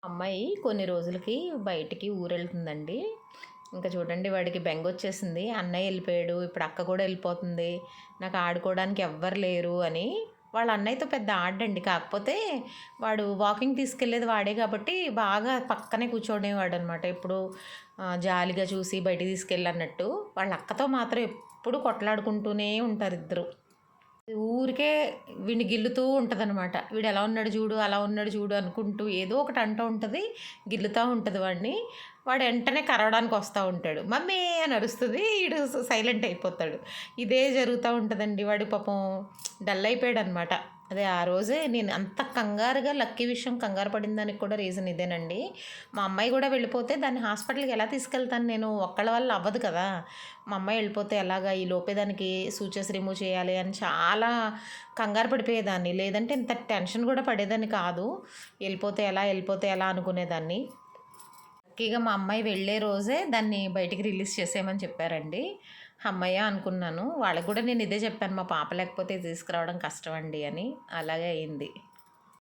అమ్మాయి కొన్ని రోజులకి బయటికి ఊరెళ్తుందండి. ఇంకా చూడండి వాడికి బెంగొచ్చేసింది. అన్నయ్య ఎళ్ళిపోయాడు. ఇప్పుడు అక్క కూడా ఎళ్ళిపోతుంది. నాకు ఆడుకోవడానికి ఎవ్వరు లేరు అని. వాళ్ళ అన్నయ్యతో పెద్ద ఆడడండి. కాకపోతే వాడు వాకింగ్ తీసుకెళ్ళేది వాడే కాబట్టి బాగా పక్కనే కూర్చోనేవాడనమాట. ఎప్పుడు జాలిగా చూసి బయటికి తీసుకెళ్ళన్నట్టు. వాళ్ళ అక్కతో మాత్రం ఎప్పుడు కొట్లాడుకుంటూనే ఉంటారిద్దరు. ఊరికే వీడిని గిల్లుతూ ఉంటదనమాట. వీడు ఎలా ఉన్నాడు చూడు, అలా ఉన్నాడు చూడు అనుకుంటూ ఏదో ఒకటి అంటూ ఉంటది. గిల్లుతా ఉంటది వాడిని. వాడు వెంటనే కరవడానికి వస్తా ఉంటాడు. మమ్మీ అని అరుస్తది. ఈడు సైలెంట్ అయిపోతాడు. ఇదే జరుగుతూ ఉంటదండి. వాడు పాపం డల్ అయిపోయాడనమాట. అదే ఆ రోజే నేను అంత కంగారుగా లక్కీ విషయం కంగారు పడిన దానికి కూడా రీజన్ ఇదేనండి. మా అమ్మాయి కూడా వెళ్ళిపోతే దాన్ని హాస్పిటల్‌కి ఎలా తీసుకెళ్తాను నేను? ఒక్కళ్ళ వల్ల అవ్వదు కదా! మా అమ్మాయి వెళ్ళిపోతే ఎలాగా? ఈలోపే దానికి సూచర్స్ రిమూవ్ చేయాలి అని చాలా కంగారు పడిపోయేదాన్ని. లేదంటే ఇంత టెన్షన్ కూడా పడేదాన్ని కాదు. వెళ్ళిపోతే ఎలా అనుకునేదాన్ని. లక్కీగా మా అమ్మాయి వెళ్ళే రోజే దాన్ని బయటికి రిలీజ్ చేసేయమని చెప్పారండి. హమ్మయ్య! అనుకున్నాను. వాళ్ళకి కూడా నేను ఇదే చెప్పాను. మా పాప లేకపోతే తీసుకురావడం కష్టమండి అని. అలాగే అయింది.